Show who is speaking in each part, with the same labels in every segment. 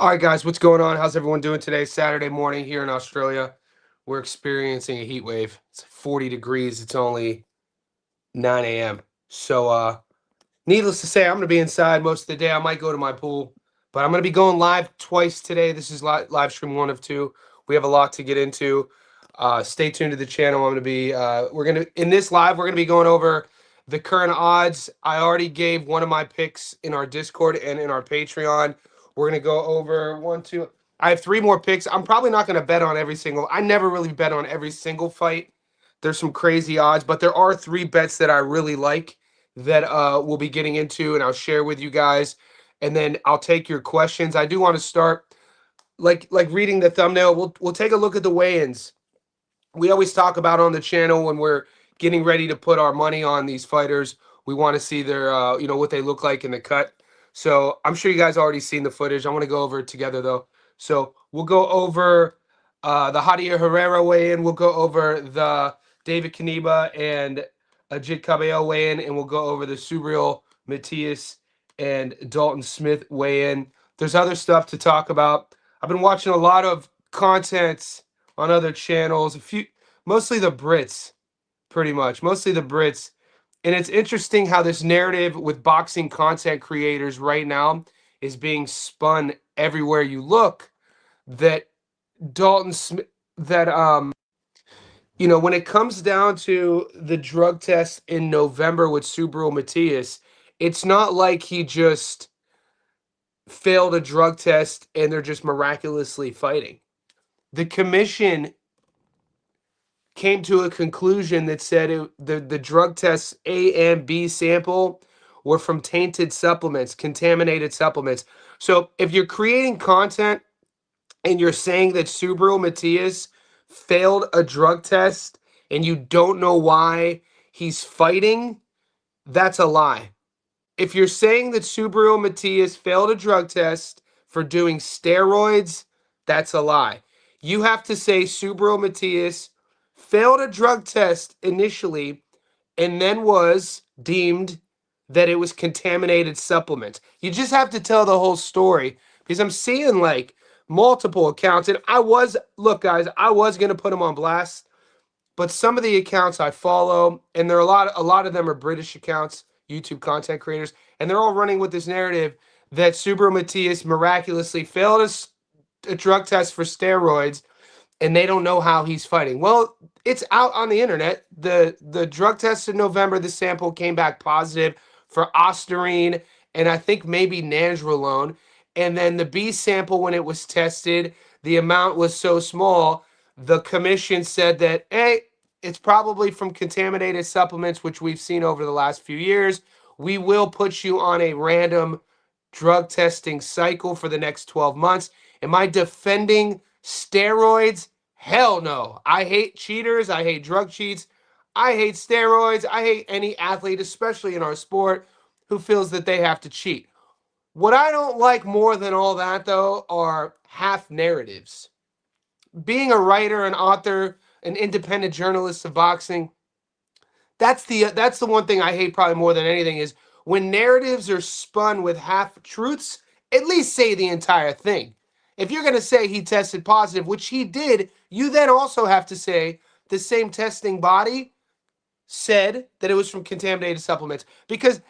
Speaker 1: All right, guys, what's going on? How's everyone doing today? Saturday morning here in Australia. We're experiencing a heat wave. It's 40 degrees. It's only 9 a.m. So, needless to say, I'm going to be inside most of the day. I might go to my pool, but I'm going to be going live twice today. This is live stream 1 of 2. We have a lot to get into. Stay tuned to the channel. I'm going to be, in this live, we're going to be going over the current odds. I already gave one of my picks in our Discord and in our Patreon. We're going to go over 1, 2. I have 3 more picks. I'm probably not going to bet on every single. I never really bet on every single fight. There's some crazy odds, but there are 3 bets that I really like that we'll be getting into, and I'll share with you guys. And then I'll take your questions. I do want to start like reading the thumbnail. We'll take a look at the weigh-ins. We always talk about on the channel when we're getting ready to put our money on these fighters. We want to see their what they look like in the cut. So I'm sure you guys already seen the footage. I want to go over it together though. So we'll go over the Javier Herrera weigh-in. We'll go over the David Knyba and Ajit Kabayel weigh-in, and we'll go over the Subriel, Matias, and Dalton Smith weigh-in. There's other stuff to talk about. I've been watching a lot of content on other channels, mostly the Brits, pretty much, mostly the Brits. And it's interesting how this narrative with boxing content creators right now is being spun everywhere you look. That Dalton Smith, that when it comes down to the drug test in November with Subriel Matias, it's not like he just failed a drug test and they're just miraculously fighting. The commission came to a conclusion that said the drug tests A and B sample were from tainted supplements, contaminated supplements. So if you're creating content and you're saying that Subriel Matias failed a drug test and you don't know why he's fighting, that's a lie. If you're saying that Subriel Matias failed a drug test for doing steroids, that's a lie. You have to say Subriel Matias failed a drug test initially and then was deemed that it was contaminated supplements. You just have to tell the whole story, because I'm seeing like multiple accounts, and look guys, I was going to put them on blast, but some of the accounts I follow, and there are a lot of them are British accounts, YouTube content creators, and they're all running with this narrative that Subriel Matias miraculously failed a drug test for steroids and they don't know how he's fighting. Well, it's out on the internet. The drug test in November, the sample came back positive for ostarine and I think maybe nandrolone. And then the B sample, when it was tested, the amount was so small, the commission said that, hey, it's probably from contaminated supplements, which we've seen over the last few years. We will put you on a random drug testing cycle for the next 12 months. Am I defending steroids? Hell no. I hate cheaters. I hate drug cheats. I hate steroids. I hate any athlete, especially in our sport, who feels that they have to cheat. What I don't like more than all that, though, are half narratives. Being a writer, an author, an independent journalist of boxing, that's the one thing I hate probably more than anything, is when narratives are spun with half truths. At least say the entire thing. If you're going to say he tested positive, which he did, you then also have to say the same testing body said that it was from contaminated supplements. Because,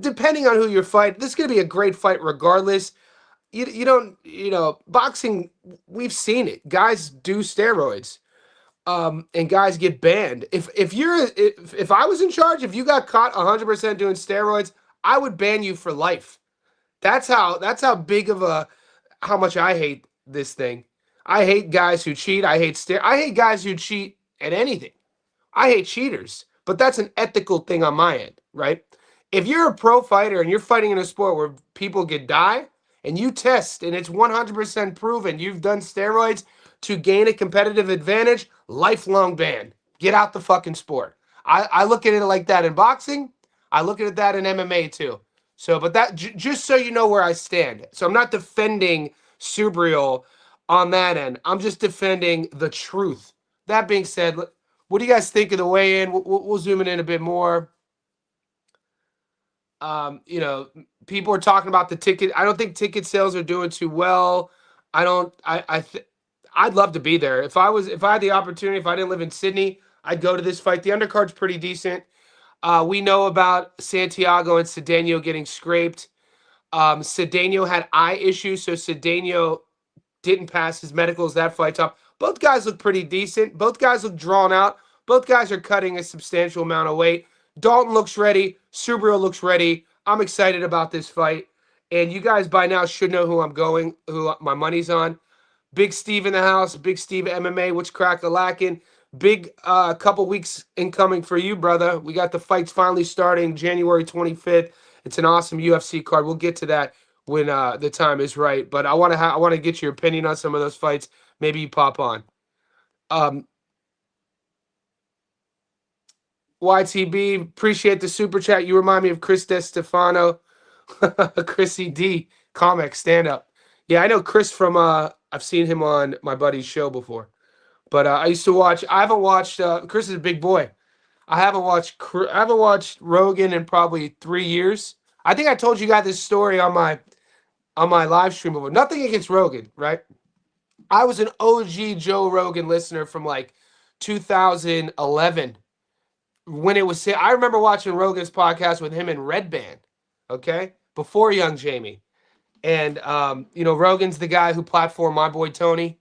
Speaker 1: depending on who you're fighting, this is going to be a great fight regardless. You don't, boxing, we've seen it. Guys do steroids. And guys get banned. If I was in charge, if you got caught 100% doing steroids, I would ban you for life. That's how big of how much I hate this thing. I hate guys who cheat. I hate guys who cheat at anything. I hate cheaters, but that's an ethical thing on my end, right? If you're a pro fighter and you're fighting in a sport where people die and you test and it's 100% proven you've done steroids to gain a competitive advantage, lifelong ban. Get out the fucking sport. I look at it like that in boxing. I look at that in MMA too. So, but that just so you know where I stand. So I'm not defending Subriel on that end. I'm just defending the truth. That being said, what do you guys think of the weigh-in? We'll zoom in a bit more. You know, people are talking about the ticket. I don't think ticket sales are doing too well. I don't. I'd love to be there if I had the opportunity. If I didn't live in Sydney, I'd go to this fight. The undercard's pretty decent. We know about Santiago and Cedeno getting scraped. Cedeno had eye issues, so Cedeno didn't pass his medicals that fight top. Both guys look pretty decent. Both guys look drawn out. Both guys are cutting a substantial amount of weight. Dalton looks ready. Subriel looks ready. I'm excited about this fight. And you guys by now should know who I'm going, who my money's on. Big Steve in the house. Big Steve MMA. What's crack a lacking? Big couple weeks incoming for you, brother. We got the fights finally starting January 25th. It's an awesome UFC card. We'll get to that when the time is right. But I want to get your opinion on some of those fights. Maybe you pop on. YTB, appreciate the super chat. You remind me of Chris DeStefano, Chrissy D, comic stand up. Yeah, I know Chris from. I've seen him on my buddy's show before. But I used to watch. I haven't watched. Chris is a big boy. I haven't watched Rogan in probably 3 years. I think I told you guys this story on my live stream before. Nothing against Rogan, right? I was an OG Joe Rogan listener from like 2011 when it was. I remember watching Rogan's podcast with him and Red Band, okay, before Young Jamie, and you know Rogan's the guy who platformed my boy Tony.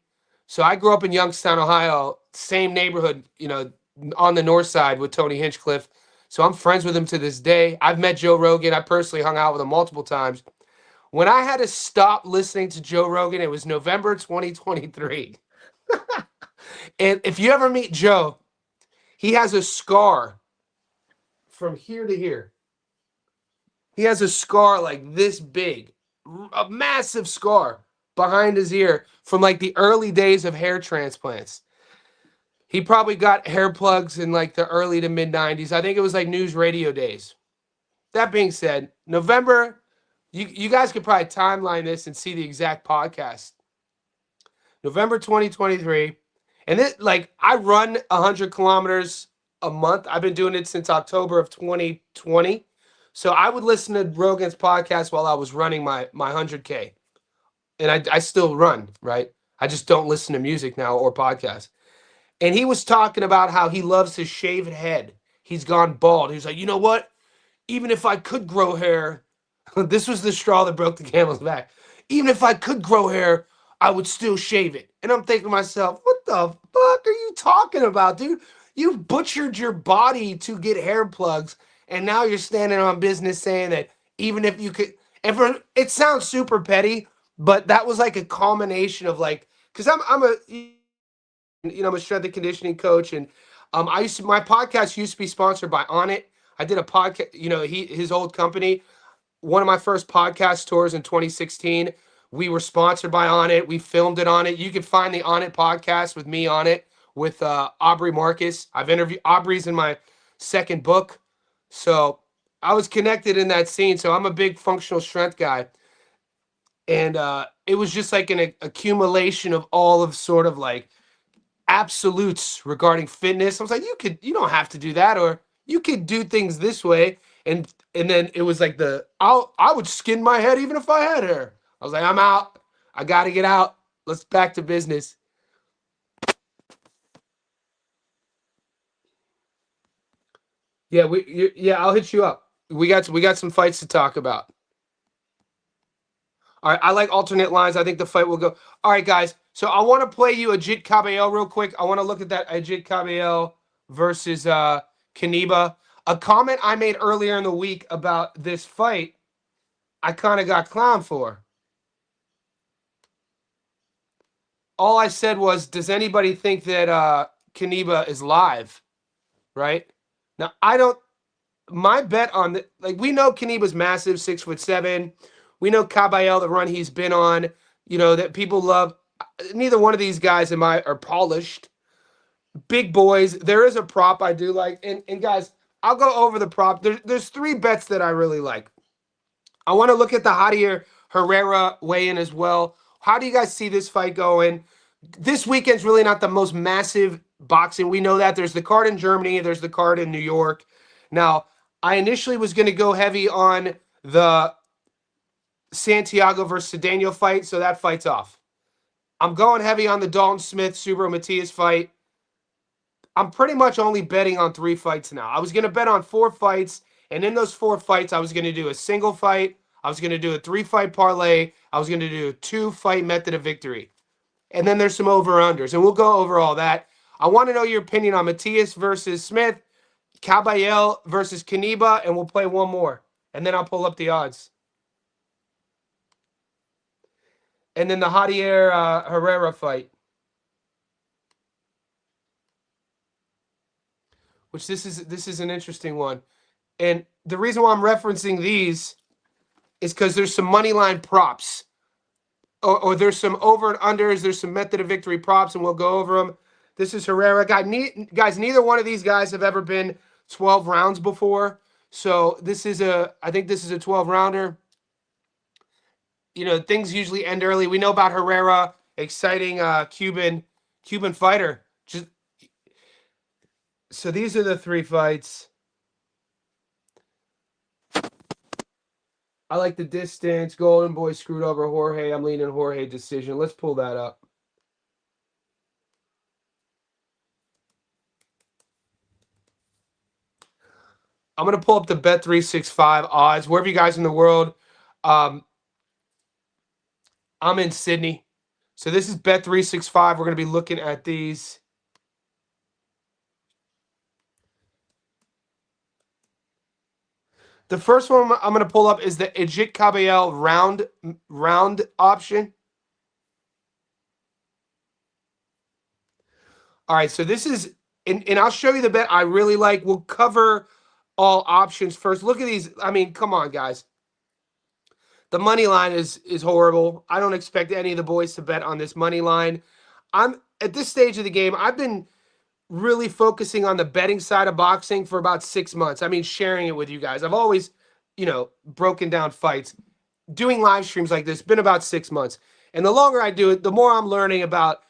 Speaker 1: So I grew up in Youngstown, Ohio, same neighborhood, you know, on the north side with Tony Hinchcliffe. So I'm friends with him to this day. I've met Joe Rogan. I personally hung out with him multiple times. When I had to stop listening to Joe Rogan, it was November 2023. And if you ever meet Joe, he has a scar from here to here. He has a scar like this big, a massive scar behind his ear from like the early days of hair transplants. He probably got hair plugs in like the early to mid 90s. I think it was like news radio days. That being said, November, you guys could probably timeline this and see the exact podcast. November 2023. And it like I run 100 kilometers a month. I've been doing it since October of 2020. So I would listen to Rogan's podcast while I was running my 100K. And I still run, right? I just don't listen to music now or podcasts. And he was talking about how he loves his shaved head. He's gone bald. He was like, you know what? Even if I could grow hair, this was the straw that broke the camel's back. Even if I could grow hair, I would still shave it. And I'm thinking to myself, what the fuck are you talking about, dude? You've butchered your body to get hair plugs, and now you're standing on business saying that even if you could, it sounds super petty, but that was like a culmination of like, because I'm a I'm a strength and conditioning coach, and my podcast used to be sponsored by On It. I did a podcast, his old company. One of my first podcast tours in 2016. We were sponsored by On It. We filmed it on it. You can find the On It podcast with me on it with Aubrey Marcus. I've interviewed Aubrey's in my second book, so I was connected in that scene. So I'm a big functional strength guy, and it was just like an accumulation of all of sort of like absolutes regarding fitness. I was like, you don't have to do that, or you could do things this way. And then it was like I would skin my head even if I had hair. I was like, I'm out. I got to get out. Let's back to business. Yeah, I'll hit you up. We got some fights to talk about. All right, I like alternate lines. I think the fight will go. All right, guys. So I want to play you Ajit Kabayel real quick. I want to look at that Ajit Kabayel versus Knyba. A comment I made earlier in the week about this fight, I kind of got clowned for. All I said was, does anybody think that Knyba is live? Right? Now, I don't. My bet on the we know Knyba's massive, 6'7". We know Kabayel, the run he's been on. That people love. Neither one of these guys are polished. Big boys. There is a prop I do like, and guys, I'll go over the prop. There's 3 bets that I really like. I want to look at the Javier Herrera weigh-in as well. How do you guys see this fight going? This weekend's really not the most massive boxing. We know that. There's the card in Germany. There's the card in New York. Now, I initially was going to go heavy on the Santiago versus Daniel fight, so that fight's off. I'm going heavy on the Dalton Smith, Subriel, Matias fight. I'm pretty much only betting on 3 fights now. I was going to bet on 4 fights, and in those 4 fights, I was going to do a single fight. I was going to do a 3-fight parlay. I was going to do a 2-fight method of victory. And then there's some over-unders, and we'll go over all that. I want to know your opinion on Matias versus Smith, Kabayel versus Knyba, and we'll play one more. And then I'll pull up the odds. And then the Javier Herrera fight. Which this is an interesting one. And the reason why I'm referencing these is because there's some money line props. Or there's some over and unders. There's some method of victory props, and we'll go over them. This is Herrera. Guys, neither one of these guys have ever been 12 rounds before. So I think this is a 12-rounder. You know, things usually end early. We know about Herrera, exciting Cuban fighter. So these are the 3 fights. I like the distance. Golden Boy screwed over Jorge. I'm leaning Jorge decision. Let's pull that up. I'm going to pull up the Bet365 odds. Wherever you guys in the world, I'm in Sydney. So this is Bet365. We're going to be looking at these. The first one I'm going to pull up is the Ejit Kabayel round option. All right, so this is, and I'll show you the bet I really like. We'll cover all options first. Look at these. I mean, come on, guys. The money line is horrible. I don't expect any of the boys to bet on this money line. I'm at this stage of the game, I've been really focusing on the betting side of boxing for about 6 months. I mean, sharing it with you guys. I've always, broken down fights. Doing live streams like this, been about 6 months. And the longer I do it, the more I'm learning about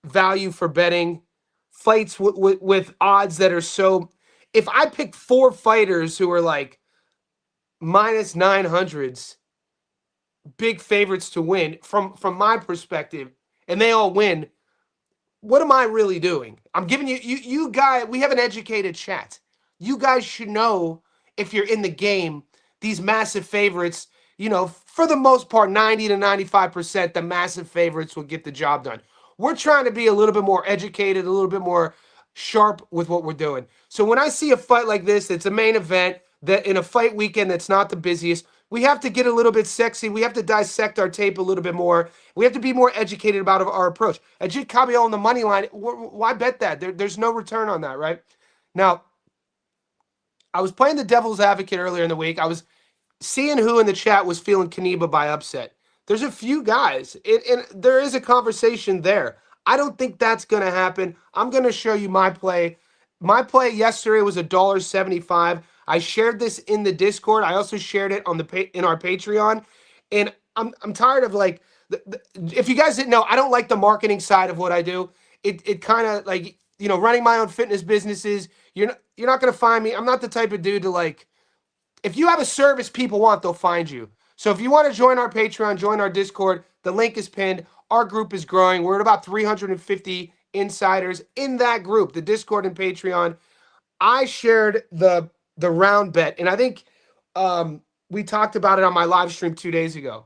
Speaker 1: value for betting, fights with odds that are so. If I pick 4 fighters who are like minus 900s, big favorites to win from my perspective, and they all win, what am I really doing? I'm giving you guys, we have an educated chat. You guys should know, if you're in the game, these massive favorites, for the most part, 90 to 95%, the massive favorites will get the job done. We're trying to be a little bit more educated, a little bit more sharp with what we're doing. So when I see a fight like this, it's a main event, that in a fight weekend that's not the busiest, we have to get a little bit sexy. We have to dissect our tape a little bit more. We have to be more educated about our approach. Ajit Kabayel on the money line, why bet that? There's no return on that, right? Now, I was playing the devil's advocate earlier in the week. I was seeing who in the chat was feeling Knyba by upset. There's a few guys, and there is a conversation there. I don't think that's going to happen. I'm going to show you my play. My play yesterday was $1.75. I shared this in the Discord. I also shared it on in our Patreon, and I'm tired of if you guys didn't know, I don't like the marketing side of what I do. It kind of running my own fitness businesses. You're not going to find me. I'm not the type of dude to if you have a service people want, they'll find you. So if you want to join our Patreon, join our Discord, the link is pinned. Our group is growing. We're at about 350 insiders in that group, the Discord and Patreon. I shared the round bet, and I think we talked about it on my live stream 2 days ago.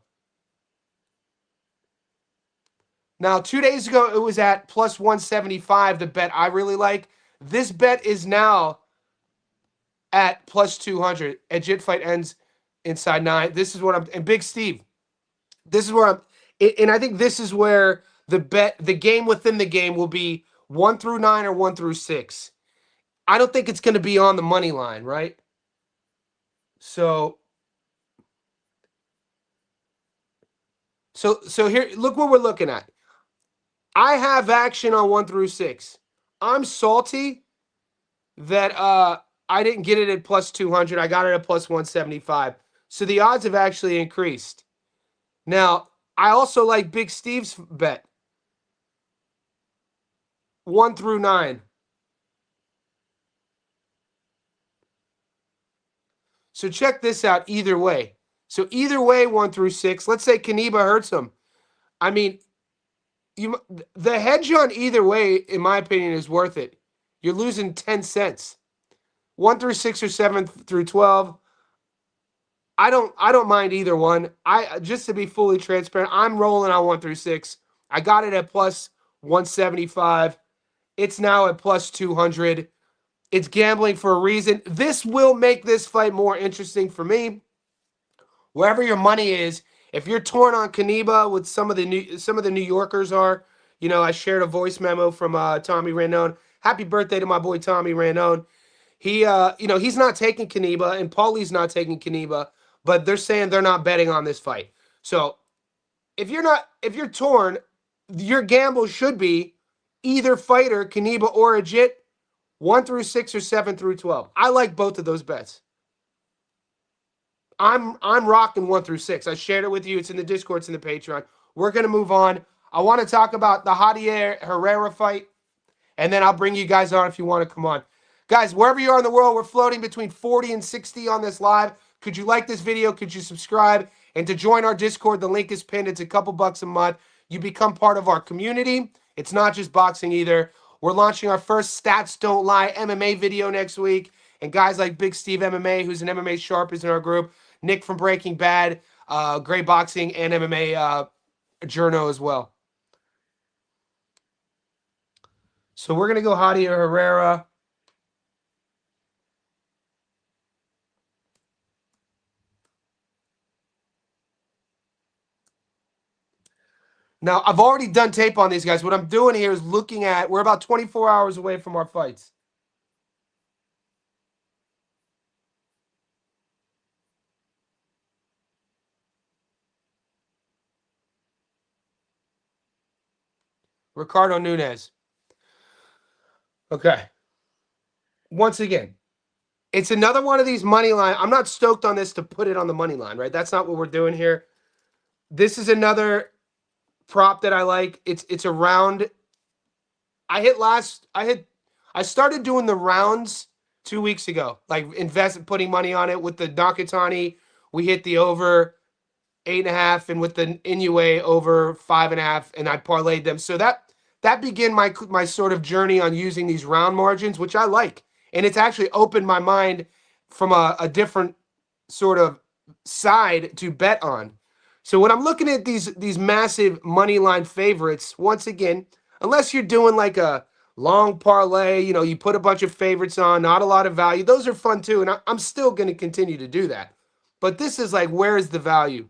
Speaker 1: Now, 2 days ago, it was at plus 175, the bet I really like. This bet is now at plus 200. Ejit fight ends inside 9. This is what and Big Steve, this is where and I think this is where the game within the game will be 1 through 9 or 1 through 6. I don't think it's going to be on the money line, right? So here, look what we're looking at. I have action on 1 through 6. I'm salty that I didn't get it at plus 200. I got it at plus 175. So the odds have actually increased. Now, I also like Big Steve's bet. 1 through 9. So check this out either way. So either way, 1 through 6. Let's say Knyba hurts him. I mean, the hedge on either way, in my opinion, is worth it. You're losing 10 cents. 1 through 6 or 7 through 12. I don't mind either one. I just to be fully transparent, I'm rolling on 1 through 6. I got it at plus 175. It's now at plus 200. It's gambling for a reason. This will make this fight more interesting for me. Wherever your money is, if you're torn on Knyba with some of the New Yorkers are, I shared a voice memo from Tommy Ranone. Happy birthday to my boy Tommy Ranone. He he's not taking Knyba and Paulie's not taking Knyba, but they're saying they're not betting on this fight. So if you're torn, your gamble should be either fighter, Knyba or Ajit, 1 through 6 or 7 through 12. I like both of those bets. I'm rocking 1 through 6. I shared it with you. It's in the Discord, it's in the Patreon. We're gonna move on. I want to talk about the Javier Herrera fight, and then I'll bring you guys on if you want to come on. Guys, wherever you are in the world, we're floating between 40 and 60 on this live. Could you like this video? Could you subscribe? And to join our Discord, the link is pinned. It's a couple bucks a month. You become part of our community. It's not just boxing either. We're launching our first Stats Don't Lie MMA video next week. And guys like Big Steve MMA, who's an MMA sharp, is in our group. Nick from Breaking Bad, Great Boxing, and MMA journo as well. So we're going to go Javier Herrera. Now, I've already done tape on these guys. What I'm doing here is looking at, we're about 24 hours away from our fights. Ricardo Nunez. Okay. Once again, it's another one of these money line. I'm not stoked on this to put it on the money line, right? That's not what we're doing here. This is another prop that I like. It's a round. I started doing the rounds 2 weeks ago, like putting money on it with the Nakatani. We hit the over 8.5, and with the Inoue over 5.5, and I parlayed them. So that began my sort of journey on using these round margins, which I like, and it's actually opened my mind from a different sort of side to bet on. So when I'm looking at these massive money line favorites, once again, unless you're doing like a long parlay, you put a bunch of favorites on, not a lot of value. Those are fun too, and I'm still going to continue to do that. But this is like, where is the value?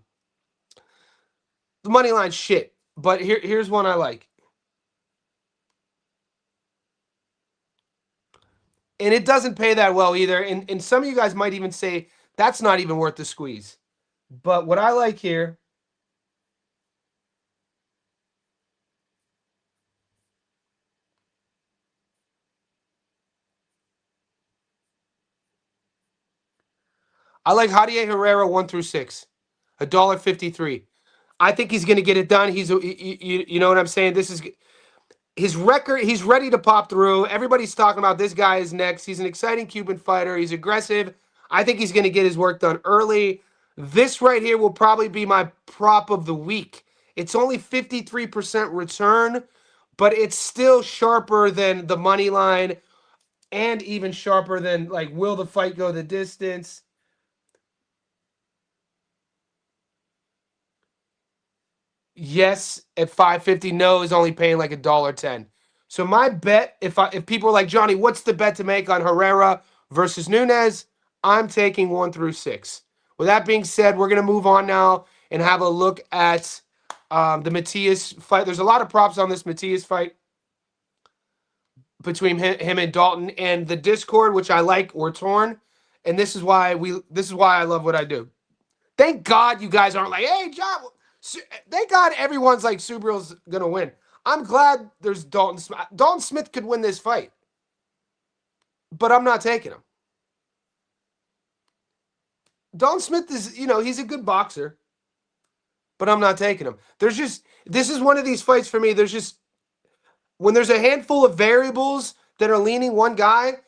Speaker 1: The money line shit, but here's one I like. And it doesn't pay that well either. And some of you guys might even say that's not even worth the squeeze. But what I like here, I like Javier Herrera 1 through 6, $1.53. I think he's going to get it done. You know what I'm saying? This is his record. He's ready to pop through. Everybody's talking about this guy is next. He's an exciting Cuban fighter. He's aggressive. I think he's going to get his work done early. This right here will probably be my prop of the week. It's only 53% return, but it's still sharper than the money line and even sharper than, like, will the fight go the distance? Yes, at 550. No is only paying like $1.10. So my bet, if people are like, Johnny, what's the bet to make on Herrera versus Nunez? I'm taking 1 through 6. With that being said, we're gonna move on now and have a look at the Matias fight. There's a lot of props on this Matias fight between him and Dalton, and the Discord, which I like, we're torn, and this is why I love what I do. Thank God you guys aren't like, hey, John. Thank God everyone's like Subriel's gonna win. I'm glad there's Dalton Smith. Dalton Smith could win this fight, but I'm not taking him. Dalton Smith is, he's a good boxer, but I'm not taking him. This is one of these fights for me. When there's a handful of variables that are leaning one guy,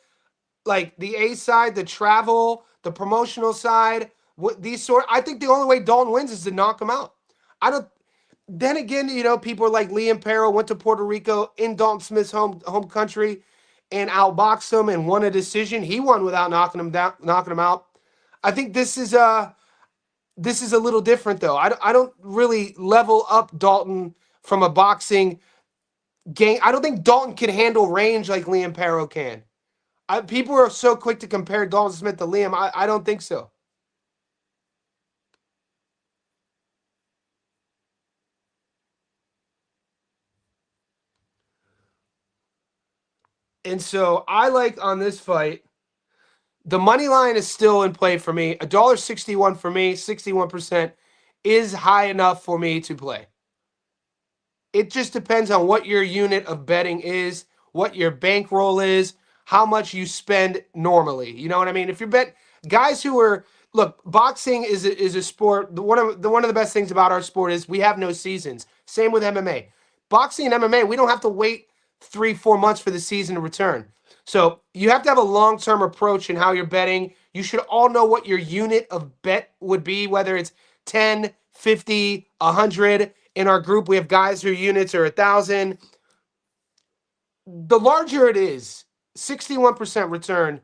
Speaker 1: like the A side, the travel, the promotional side, I think the only way Dalton wins is to knock him out. I don't. Then again, people like Liam Perro went to Puerto Rico in Dalton Smith's home country and outboxed him and won a decision. He won without knocking him out. I think this is a little different though. I don't really level up Dalton from a boxing game. I don't think Dalton can handle range like Liam Perro can. People are so quick to compare Dalton Smith to Liam. I don't think so. And so I like on this fight, the money line is still in play for me. $1.61 for me, 61% is high enough for me to play. It just depends on what your unit of betting is, what your bankroll is, how much you spend normally. You know what I mean? If you bet guys who are look, boxing is a sport. One of the best things about our sport is we have no seasons. Same with MMA. Boxing and MMA, we don't have to wait 3-4 months for the season to return. So you have to have a long-term approach in how you're betting. You should all know what your unit of bet would be, whether it's 10, 50, 100. In our group, we have guys whose units are 1,000. The larger it is, 61% return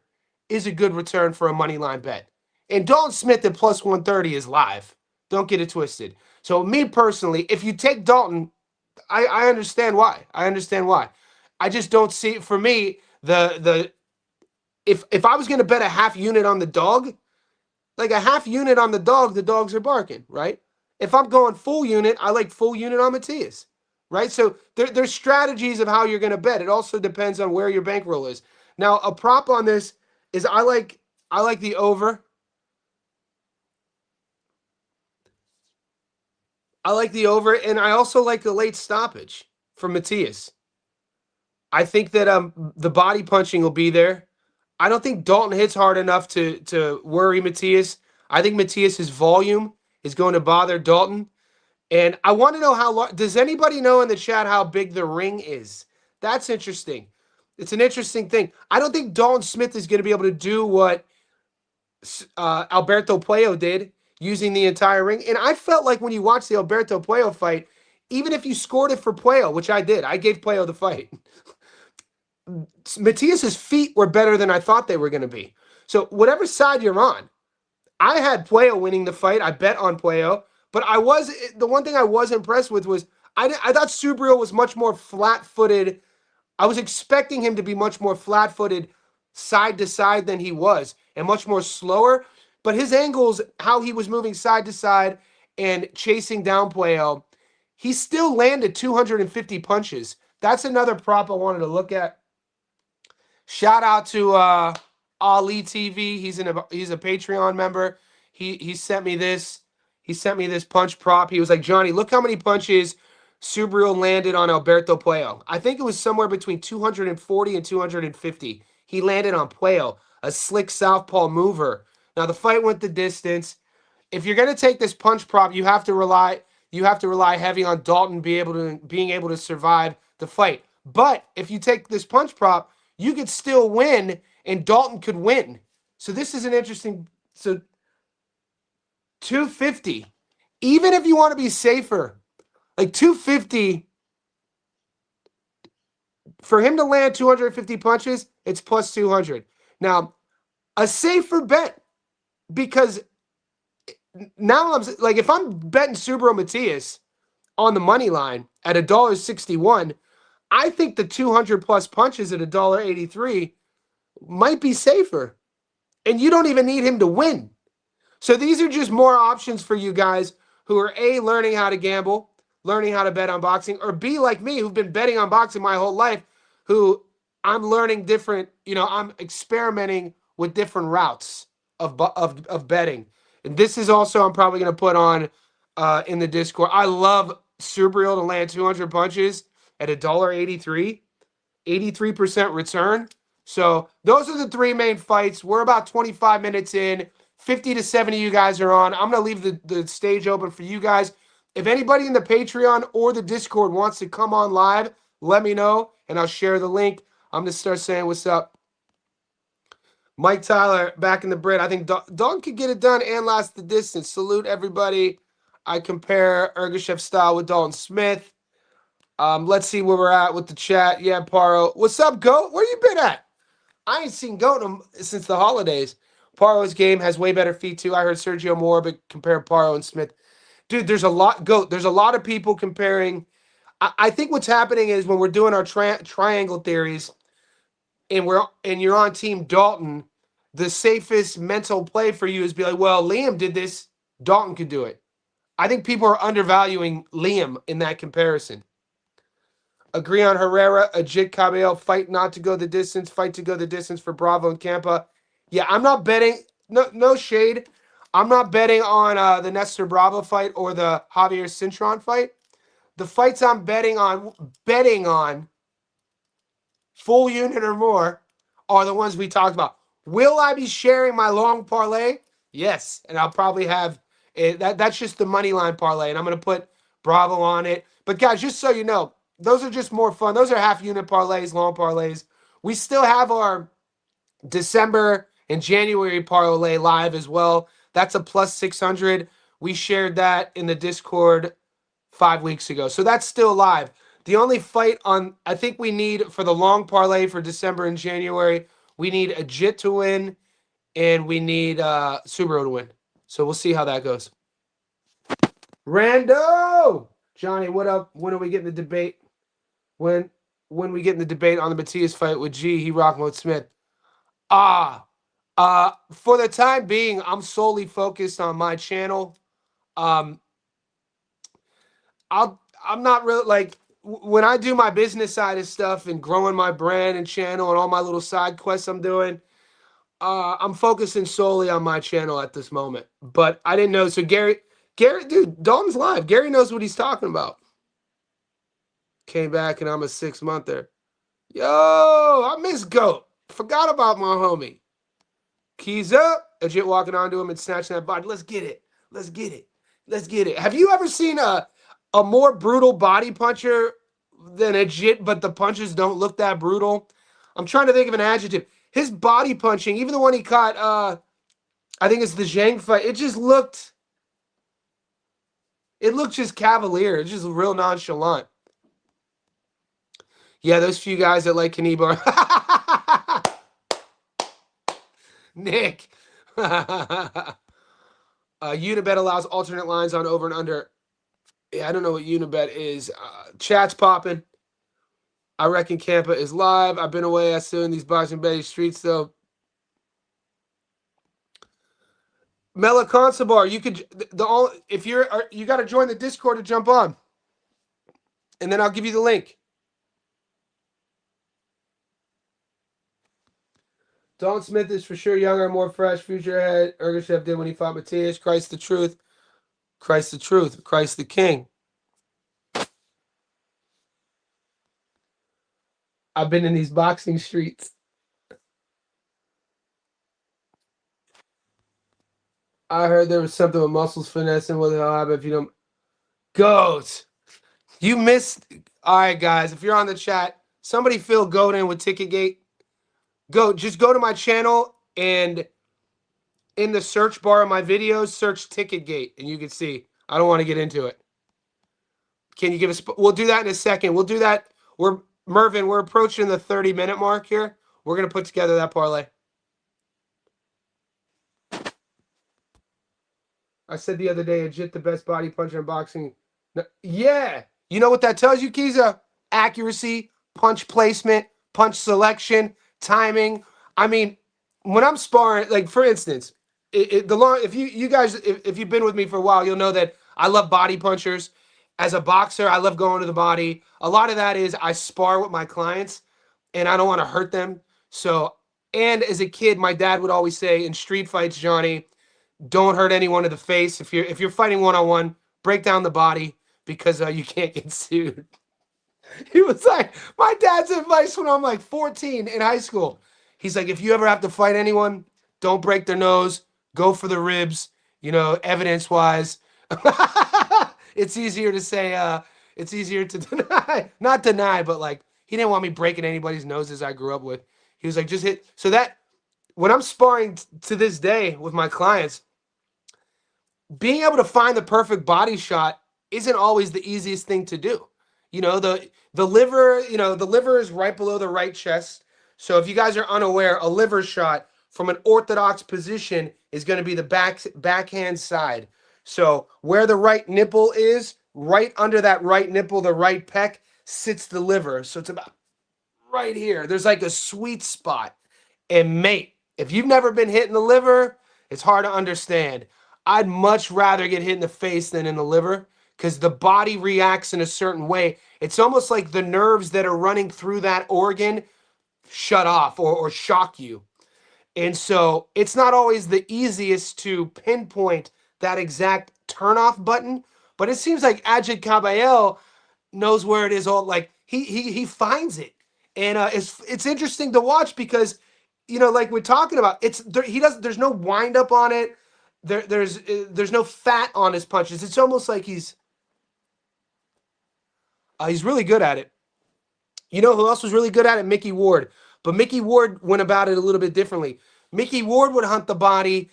Speaker 1: is a good return for a money line bet. And Dalton Smith at plus 130 is live. Don't get it twisted. So me personally, if you take Dalton, I understand why. I understand why. I just don't see, for me, if I was going to bet a half unit on the dog, like a half unit on the dogs are barking, right? If I'm going full unit, I like full unit on Matias, right? So there's strategies of how you're going to bet. It also depends on where your bankroll is. Now, a prop on this is I like the over. I like the over, and I also like the late stoppage for Matias. I think that the body punching will be there. I don't think Dalton hits hard enough to worry Matias. I think Matias's volume is going to bother Dalton. And I want to know how long. Does anybody know in the chat how big the ring is? That's interesting. It's an interesting thing. I don't think Dalton Smith is going to be able to do what Alberto Puello did using the entire ring. And I felt like when you watch the Alberto Puello fight, even if you scored it for Puello, which I did, I gave Puello the fight. Matias's feet were better than I thought they were going to be. So whatever side you're on, I had Puello winning the fight. I bet on Puello, but the one thing I was impressed with was I thought Subriel was much more flat-footed. I was expecting him to be much more flat-footed side to side than he was and much more slower. But his angles, how he was moving side to side and chasing down Puello, he still landed 250 punches. That's another prop I wanted to look at. Shout out to Ali TV. He's a Patreon member. He sent me this. He sent me this punch prop. He was like, Johnny, look how many punches Subriel landed on Alberto Puello. I think it was somewhere between 240 and 250. He landed on Puello, a slick southpaw mover. Now the fight went the distance. If you're gonna take this punch prop, you have to rely heavy on Dalton being able to survive the fight. But if you take this punch prop, you could still win, and Dalton could win. So this is an interesting. So 250, even if you want to be safer, like 250 for him to land 250 punches, it's plus 200. Now, a safer bet, because now I'm like, if I'm betting Subriel Matias on the money line at $1.61, I think the 200 plus punches at $1.83 might be safer. And you don't even need him to win. So these are just more options for you guys who are A, learning how to gamble, learning how to bet on boxing, or B, like me, who've been betting on boxing my whole life, who I'm learning different, I'm experimenting with different routes of betting. And this is also, I'm probably going to put on in the Discord. I love Subriel to land 200 punches at $1.83, 83% return. So those are the three main fights. We're about 25 minutes in. 50 to 70 of you guys are on. I'm going to leave the stage open for you guys. If anybody in the Patreon or the Discord wants to come on live, let me know, and I'll share the link. I'm going to start saying what's up. Mike Tyler back in the bread. I think Dalton could get it done and last the distance. Salute everybody. I compare Ergashev style with Dalton Smith. Let's see where we're at with the chat. Yeah, Paro. What's up, Goat? Where you been at? I ain't seen Goat since the holidays. Paro's game has way better feet too. I heard Sergio Moore, but compare Paro and Smith. Dude, there's a lot. Goat. There's a lot of people comparing. I think what's happening is when we're doing our triangle theories, and you're on Team Dalton, the safest mental play for you is be like, well, Liam did this, Dalton could do it. I think people are undervaluing Liam in that comparison. Agree on Herrera, Ajit Kabayel, fight not to go the distance, fight to go the distance for Bravo and Campa. Yeah, I'm not betting. No shade. I'm not betting on the Nestor Bravo fight or the Javier Cintron fight. The fights I'm betting on full unit or more are the ones we talked about. Will I be sharing my long parlay? Yes, and I'll probably have it. That's just the money line parlay, and I'm going to put Bravo on it. But guys, just so you know, those are just more fun. Those are half unit parlays, long parlays. We still have our December and January parlay live as well. That's a plus 600. We shared that in the Discord 5 weeks ago. So that's still live. The only fight I think we need for the long parlay for December and January, we need Ajit to win and we need Subriel to win. So we'll see how that goes. Rando! Johnny, what up? When are we getting the debate? When we get in the debate on the Matias fight with G, he rock mode Smith. For the time being, I'm solely focused on my channel. I'm not really like when I do my business side of stuff and growing my brand and channel and all my little side quests I'm doing. I'm focusing solely on my channel at this moment. But I didn't know. So Gary, dude, Dalton's live. Gary knows what he's talking about. Came back and I'm a 6-monther. Yo, I miss Goat. Forgot about my homie. Keys up. Ajit walking onto him and snatching that body. Let's get it. Let's get it. Let's get it. Have you ever seen a more brutal body puncher than Ajit, but the punches don't look that brutal? I'm trying to think of an adjective. His body punching, even the one he caught, I think it's the Zhang fight, it looked just cavalier. It's just real nonchalant. Yeah, those few guys that like Knyba. Nick. Unibet allows alternate lines on over and under. Yeah, I don't know what Unibet is. Chat's popping. I reckon Campa is live. I've been away. I still in these boxing Betty streets though. Mela Consabar, you could if you got to join the Discord to jump on, and then I'll give you the link. Dalton Smith is for sure younger, more fresh, future ahead. Ergashev did when he fought Matias. Christ the truth. Christ the truth. Christ the king. I've been in these boxing streets. I heard there was something with muscles finessing. What the hell happened if you don't? Goat. You missed. All right, guys. If you're on the chat, somebody fill Goat in with Ticketgate. Just go to my channel and in the search bar of my videos, search Ticketgate, and you can see. I don't want to get into it. Can you give us? We'll do that in a second. We'll do that. Mervin, we're approaching the 30-minute mark here. We're gonna put together that parlay. I said the other day, Ajit the best body puncher in boxing. Yeah, you know what that tells you, Kiza? Accuracy, punch placement, punch selection, timing. I mean, when I'm sparring, like for instance, if you guys if you've been with me for a while, you'll know that I love body punchers. As a boxer, I love going to the body. A lot of that is I spar with my clients, and I don't want to hurt them. So, and as a kid, my dad would always say in street fights, Johnny, don't hurt anyone in the face. If you're fighting one-on-one, break down the body because you can't get sued. He was like, my dad's advice when I'm like 14 in high school. He's like, if you ever have to fight anyone, don't break their nose. Go for the ribs, evidence-wise. It's easier to say, it's easier to deny. Not deny, but like, he didn't want me breaking anybody's noses I grew up with. He was like, just hit. So when I'm sparring to this day with my clients, being able to find the perfect body shot isn't always the easiest thing to do. The liver, the liver is right below the right chest. So if you guys are unaware, a liver shot from an orthodox position is going to be the backhand side. So where the right nipple is, right under that right nipple, the right pec, sits the liver. So it's about right here. There's like a sweet spot. And mate, if you've never been hit in the liver, it's hard to understand. I'd much rather get hit in the face than in the liver because the body reacts in a certain way. It's almost like the nerves that are running through that organ shut off or shock you. And so it's not always the easiest to pinpoint that exact turnoff button, but it seems like Ajit Kabayel knows where it is all. Like he finds it, and it's interesting to watch because like we're talking about, there's no wind up on it. There's no fat on his punches. It's almost like he's really good at it. You know who else was really good at it? Mickey Ward. But Mickey Ward went about it a little bit differently. Mickey Ward would hunt the body.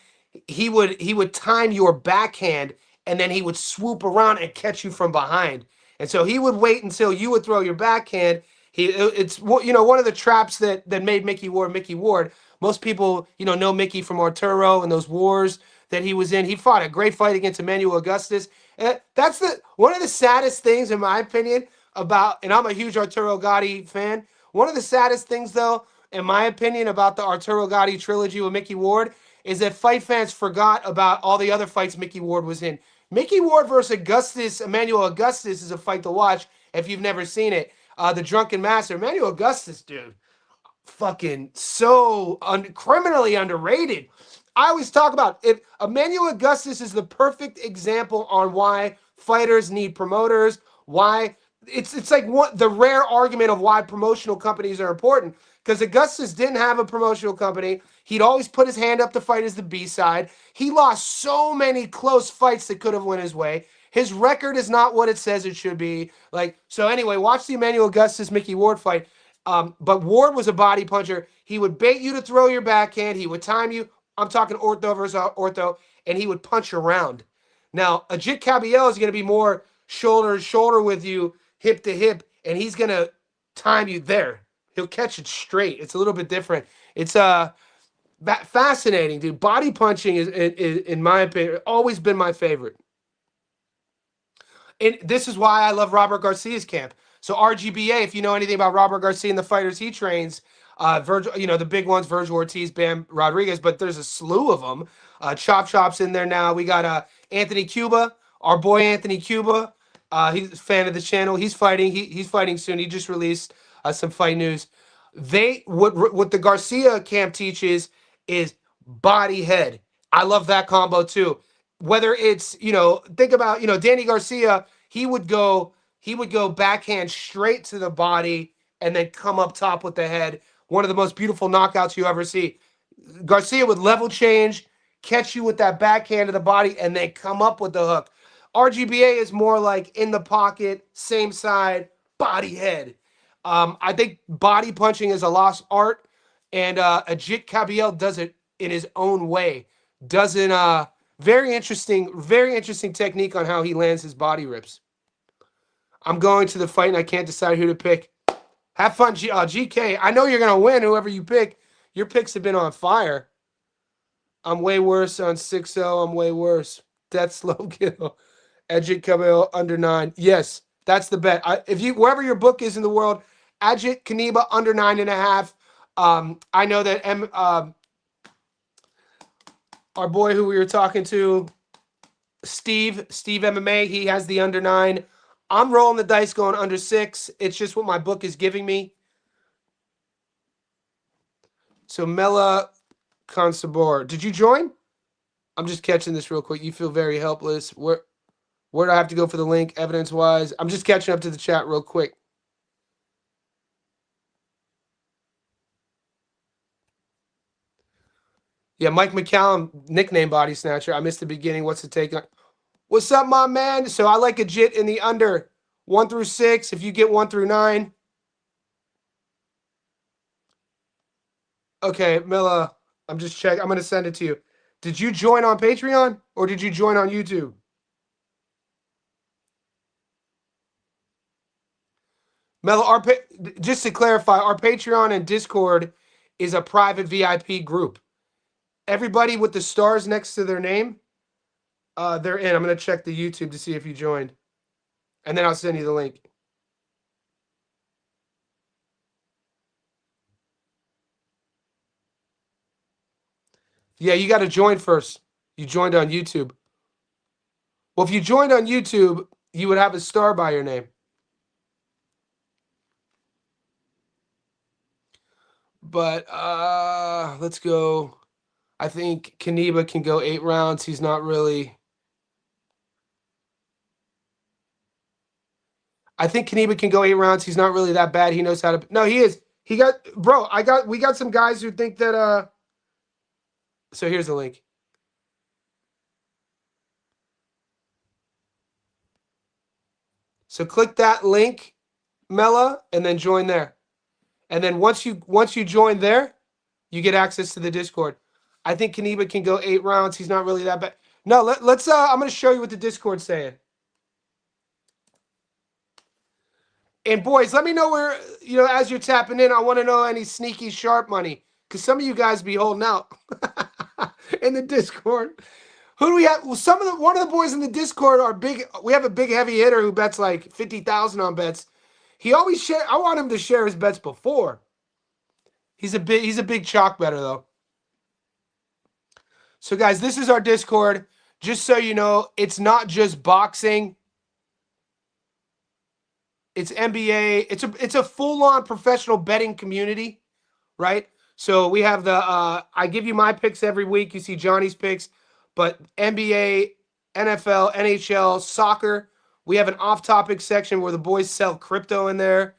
Speaker 1: He would time your backhand, and then he would swoop around and catch you from behind. And so he would wait until you would throw your backhand. It's one of the traps that made Mickey Ward Mickey Ward. Most people know Mickey from Arturo and those wars that he was in. He fought a great fight against Emmanuel Augustus. And that's one of the saddest things, in my opinion, and I'm a huge Arturo Gatti fan. One of the saddest things, though, in my opinion, about the Arturo Gatti trilogy with Mickey Ward is that fight fans forgot about all the other fights Mickey Ward was in. Mickey Ward versus Emmanuel Augustus is a fight to watch if you've never seen it. The Drunken Master, Emmanuel Augustus, dude, fucking so criminally underrated. I always talk about if Emmanuel Augustus is the perfect example on why fighters need promoters, why it's like the rare argument of why promotional companies are important. Because Augustus didn't have a promotional company. He'd always put his hand up to fight as the B-side. He lost so many close fights that could have went his way. His record is not what it says it should be. So anyway, watch the Emmanuel Augustus Mickey Ward fight. But Ward was a body puncher. He would bait you to throw your backhand. He would time you. I'm talking ortho versus ortho, and he would punch around. Now, Ajit Kabayel is going to be more shoulder to shoulder with you, hip to hip, and he's going to time you there. He'll catch it straight. It's a little bit different. It's fascinating, dude. Body punching is, in my opinion, always been my favorite. And this is why I love Robert Garcia's camp. So RGBA, if you know anything about Robert Garcia and the fighters he trains, Virgil, the big ones, Virgil Ortiz, Bam Rodriguez, but there's a slew of them. Chop's in there now. We got Anthony Cuba, our boy Anthony Cuba. He's a fan of the channel. He's fighting. He's fighting soon. He just released some fight news. What the Garcia camp teaches is body head. I love that combo too. Whether it's think about Danny Garcia, he would go backhand straight to the body and then come up top with the head. One of the most beautiful knockouts you ever see. Garcia would level change, catch you with that backhand of the body, and then come up with the hook. RGBA is more like in the pocket, same side, body head. I think body punching is a lost art, and Ajit Kabayel does it in his own way. Very interesting technique on how he lands his body rips. I'm going to the fight, and I can't decide who to pick. Have fun, GK. I know you're going to win whoever you pick. Your picks have been on fire. I'm way worse on 6-0. I'm way worse. Death slow kill. Ajit Kabayel under 9. Yes, that's the bet. Wherever your book is in the world, Ajit Knyba under 9.5. I know that our boy who we were talking to, Steve MMA, he has the under 9. I'm rolling the dice going under 6. It's just what my book is giving me. So Mela Consabor, did you join? I'm just catching this real quick. You feel very helpless. Where do I have to go for the link, evidence-wise? I'm just catching up to the chat real quick. Yeah, Mike McCallum, nickname Body Snatcher. I missed the beginning. What's the take on? What's up, my man? So I like a JIT in the under 1 through 6. If you get 1 through 9. Okay, Mila. I'm just checking. I'm going to send it to you. Did you join on Patreon or did you join on YouTube? Mello, just to clarify, our Patreon and Discord is a private VIP group. Everybody with the stars next to their name, they're in. I'm going to check the YouTube to see if you joined. And then I'll send you the link. Yeah, you got to join first. You joined on YouTube. Well, if you joined on YouTube, you would have a star by your name. But let's go. I think Knyba can go 8 rounds. He's not really. I think Knyba can go 8 rounds. He's not really that bad. He knows how to. No, he is. He got, bro. We got some guys who think that. So here's the link. So click that link, Mela, and then join there. And then once you join there, you get access to the Discord. I think Knyba can go 8 rounds. He's not really that bad. No, let's. I'm gonna show you what the Discord's saying. And boys, let me know where, as you're tapping in, I want to know any sneaky sharp money. Because some of you guys be holding out in the Discord. Who do we have? Well, one of the boys in the Discord are big. We have a big heavy hitter who bets like 50,000 on bets. He always share. I want him to share his bets before. He's a big chalk better though. So guys, this is our Discord. Just so you know, it's not just boxing. It's NBA. It's a full-on professional betting community, right? So we have I give you my picks every week. You see Johnny's picks, but NBA, NFL, NHL, soccer. We have an off-topic section where the boys sell crypto in there,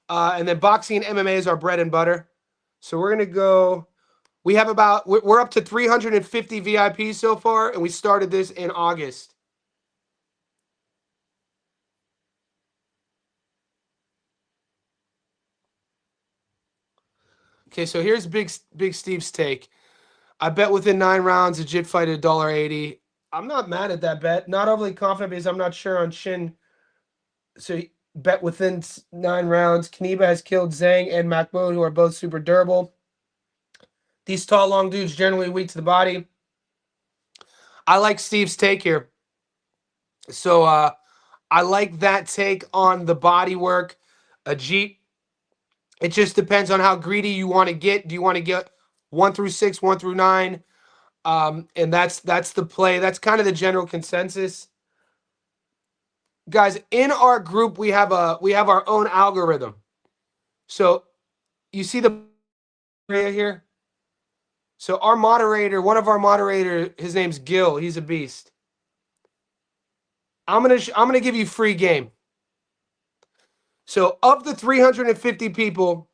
Speaker 1: and then boxing and MMA is our bread and butter. So we're gonna go. We have we're up to 350 VIPs so far, and we started this in August. Okay, so here's Big Steve's take. I bet within 9 rounds, a JIT fight at $1.80. I'm not mad at that bet. Not overly confident because I'm not sure on Shin. So bet within 9 rounds. Knyba has killed Zhang and Mahmoud, who are both super durable. These tall, long dudes generally weak to the body. I like Steve's take here. So I like that take on the body work. A Jeet. It just depends on how greedy you want to get. Do you want to get 1 through 6, 1 through 9? And that's the play. That's kind of the general consensus. Guys, in our group, we have our own algorithm. So you see the area here? So our moderator, one of our moderators, his name's Gil. He's a beast. I'm gonna give you free game. So of the 350 people,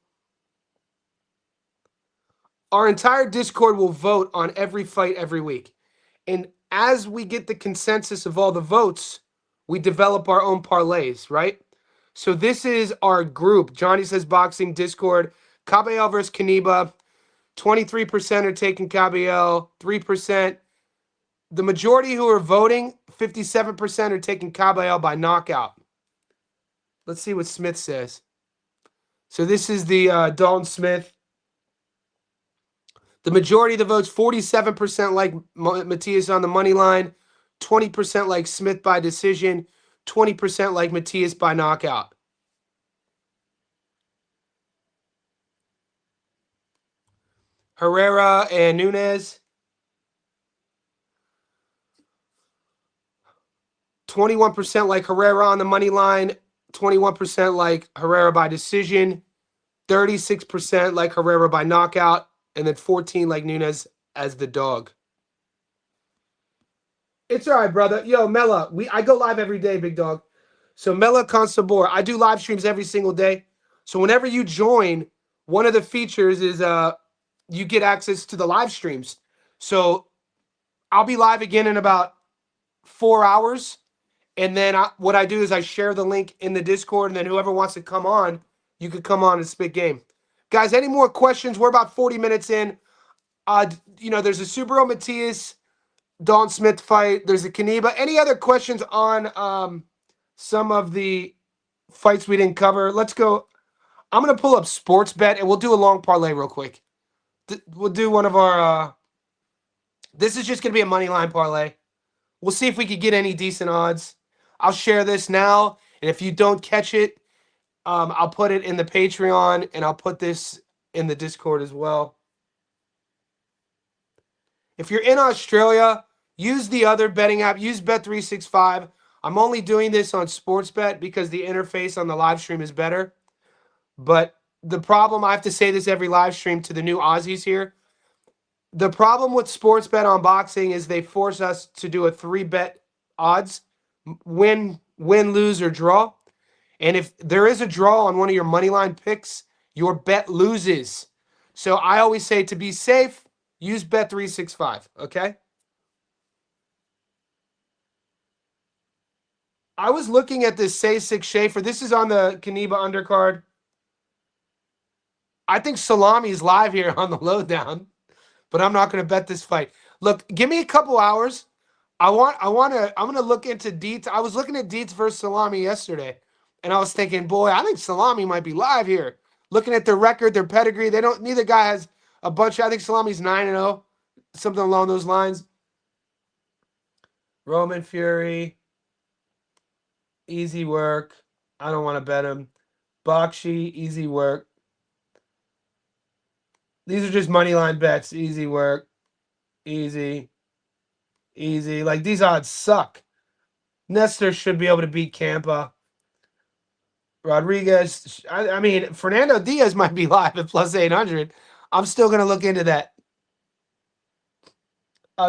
Speaker 1: our entire Discord will vote on every fight every week. And as we get the consensus of all the votes, we develop our own parlays, right? So this is our group. Johnny Says Boxing Discord. Kabayel versus Knyba. 23% are taking Kabayel. 3%. The majority who are voting, 57% are taking Kabayel by knockout. Let's see what Smith says. So this is the Dalton Smith. The majority of the votes, 47% like Matias on the money line, 20% like Smith by decision, 20% like Matias by knockout. Herrera and Nunez. 21% like Herrera on the money line, 21% like Herrera by decision, 36% like Herrera by knockout, and then 14 like Nunez as the dog. It's all right, brother. Yo, Mela, I go live every day, big dog. So Mela Constable, I do live streams every single day. So whenever you join, one of the features is you get access to the live streams. So I'll be live again in about 4 hours. And then what I do is I share the link in the Discord, and then whoever wants to come on, you could come on and spit game. Guys, any more questions? We're about 40 minutes in. There's a Subriel Matias Dalton Smith fight. There's a Knyba. Any other questions on some of the fights we didn't cover? Let's go. I'm gonna pull up sports bet and we'll do a long parlay real quick. We'll do one of our. This is just gonna be a money line parlay. We'll see if we could get any decent odds. I'll share this now, and if you don't catch it, I'll put it in the Patreon and I'll put this in the Discord as well. If you're in Australia, use the other betting app. Use Bet365. I'm only doing this on Sportsbet because the interface on the live stream is better. But the problem, I have to say this every live stream to the new Aussies here. The problem with Sportsbet on boxing is they force us to do a 3-bet odds, win, lose, or draw. And if there is a draw on one of your money line picks, your bet loses. So I always say to be safe, use Bet365, okay? I was looking at this Say 6 Schaefer. This is on the Knyba undercard. I think Salami is live here on the lowdown, but I'm not going to bet this fight. Look, give me a couple hours. I'm going to look into Dietz. I was looking at Dietz versus Salami yesterday, and I was thinking, boy, I think Salami might be live here. Looking at their record, their pedigree, neither guy has a bunch. I think Salami's 9-0, something along those lines. Roman Fury, easy work. I don't want to bet him. Bakshi, easy work. These are just money line bets. Easy work. Easy. Like, these odds suck. Nestor should be able to beat Campa. Rodriguez. I mean, Fernando Diaz might be live at plus 800. I'm still going to look into that.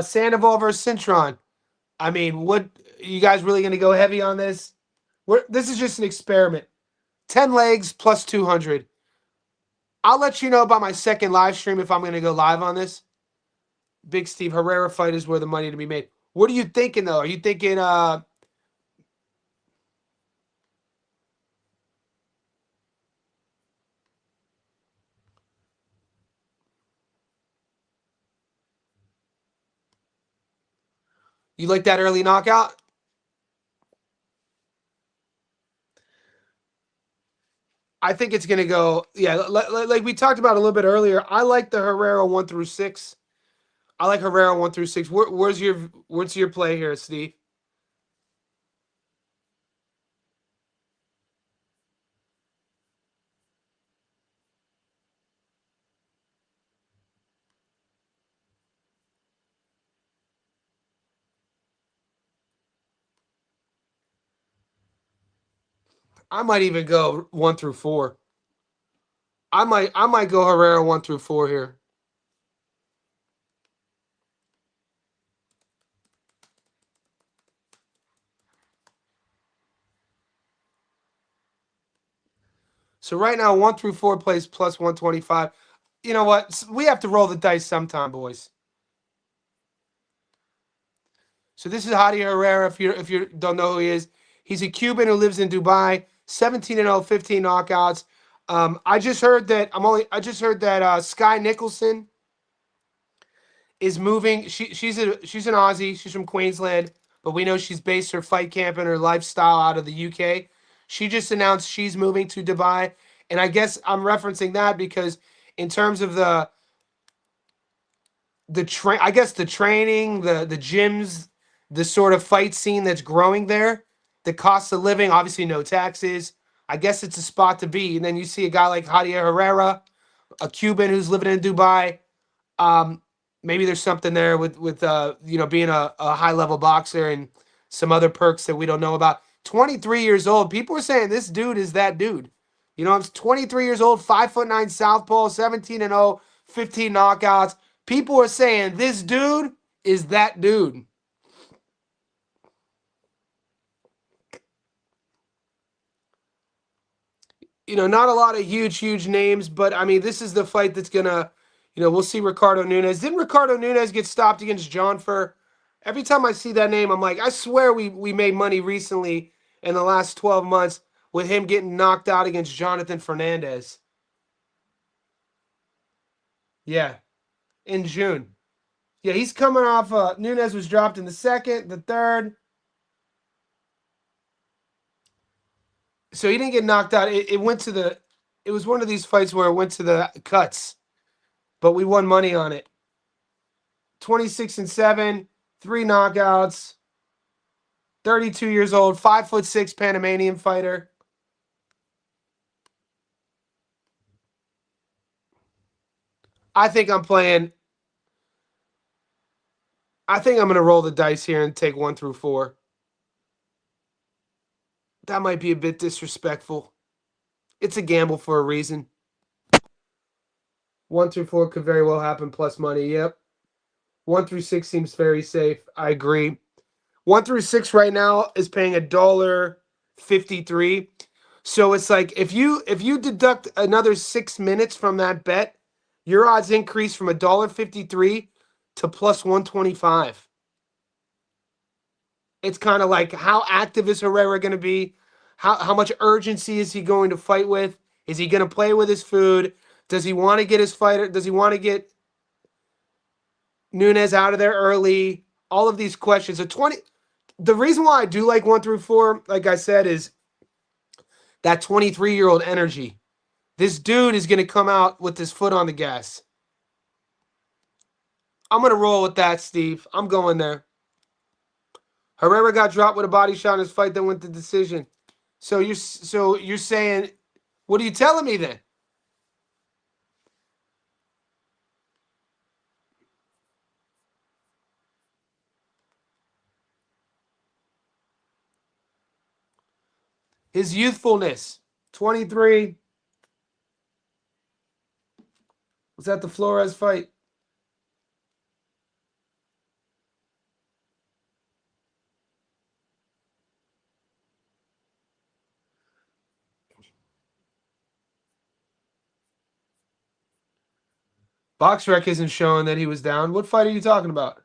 Speaker 1: Sandoval versus Cintron. I mean, what you guys really going to go heavy on this? This is just an experiment. 10 legs plus 200. I'll let you know about my second live stream if I'm going to go live on this. Big Steve Herrera fight is where the money to be made. What are you thinking, though? Are you thinking you like that early knockout? I think it's going to go, yeah, like we talked about a little bit earlier. I like the Herrera 1 through 6. I like Herrera 1 through 6. What's your play here, Steve? I might even go 1 through 4. I might go Herrera 1 through 4 here. So right now, 1 through 4 plays plus 125. You know what? We have to roll the dice sometime, boys. So this is Hadi Herrera. If you don't know who he is, he's a Cuban who lives in Dubai. 17-0, 15 knockouts. I just heard that Sky Nicholson is moving. She's an Aussie. She's from Queensland, but we know she's based her fight camp and her lifestyle out of the UK. She just announced she's moving to Dubai, and I guess I'm referencing that because in terms of the training, the gyms, the sort of fight scene that's growing there, the cost of living, obviously no taxes. I guess it's a spot to be. And then you see a guy like Javier Herrera, a Cuban who's living in Dubai. Maybe there's something there with being a high level boxer and some other perks that we don't know about. 23 years old. People are saying this dude is that dude. I'm 23 years old, 5'9" southpaw, 17-0, 15 knockouts. People are saying this dude is that dude. Not a lot of huge names, but I mean, this is the fight that's gonna, we'll see Ricardo Nunez. Didn't Ricardo Nunez get stopped against John Fur? Every time I see that name, I'm like, I swear we made money recently in the last 12 months with him getting knocked out against Jonathan Fernandez. Yeah. in June. Yeah, he's coming off. Nunez was dropped in the second, the third. So he didn't get knocked out. It went to the. It was one of these fights where it went to the cuts, but we won money on it. 26-7, 3 knockouts. 32 years old, 5'6" Panamanian fighter. I think I'm playing. I think I'm going to roll the dice here and take 1 through 4. That might be a bit disrespectful. It's a gamble for a reason. 1 through 4 could very well happen plus money. Yep. 1 through 6 seems very safe. I agree. 1 through 6 right now is paying $1.53. So it's like if you deduct another 6 minutes from that bet, your odds increase from $1.53 to plus 125. It's kind of like how active is Herrera going to be? How much urgency is he going to fight with? Is he going to play with his food? Does he want to get his fighter? Does he want to get Nunez out of there early? All of these questions. The reason why I do like 1 through 4, like I said, is that 23-year-old energy. This dude is going to come out with his foot on the gas. I'm going to roll with that, Steve. I'm going there. Herrera got dropped with a body shot in his fight that went to decision. So you're saying, what are you telling me then? His youthfulness, 23. Was that the Flores fight? BoxRec isn't showing that he was down. What fight are you talking about?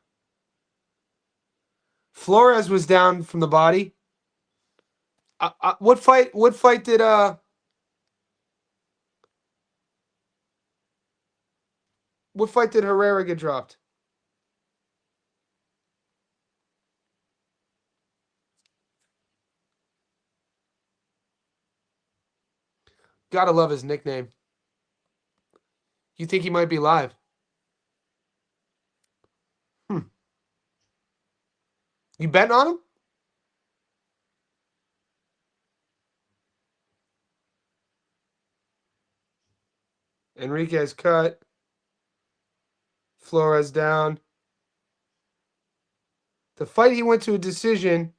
Speaker 1: Flores was down from the body. What fight did Herrera get dropped? Gotta love his nickname. You think he might be live? You betting on him? Enriquez cut. Flores down. The fight he went to a decision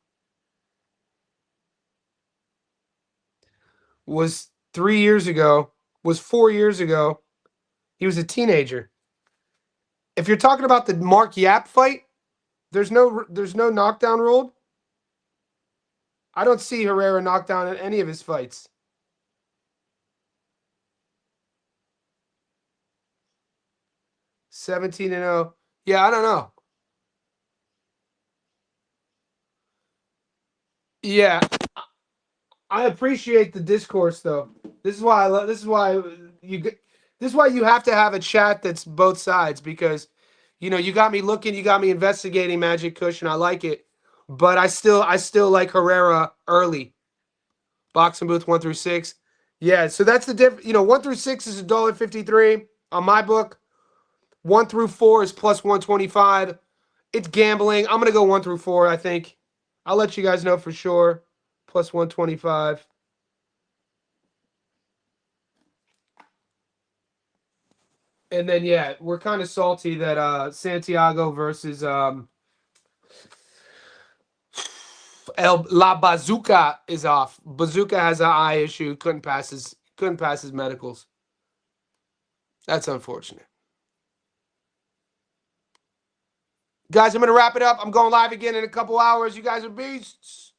Speaker 1: was 3 years ago, was 4 years ago. He was a teenager. If you're talking about the Mark Yap fight, there's no knockdown ruled. I don't see Herrera knocked down in any of his fights. 17-0. Yeah, I don't know. Yeah, I appreciate the discourse though. This is why I love. This is why you have to have a chat that's both sides because, you got me looking, you got me investigating Magic Cushion. I like it, but I still like Herrera early. Boxing booth 1 through 6. Yeah, so that's the difference. 1 through 6 is $1.53 on my book. 1 through 4 is plus 125. It's gambling. I'm gonna go 1 through 4. I think. I'll let you guys know for sure. Plus 125. And then yeah, we're kind of salty that Santiago versus La Bazooka is off. Bazooka has an eye issue. Couldn't pass his medicals. That's unfortunate. Guys, I'm gonna wrap it up. I'm going live again in a couple hours. You guys are beasts.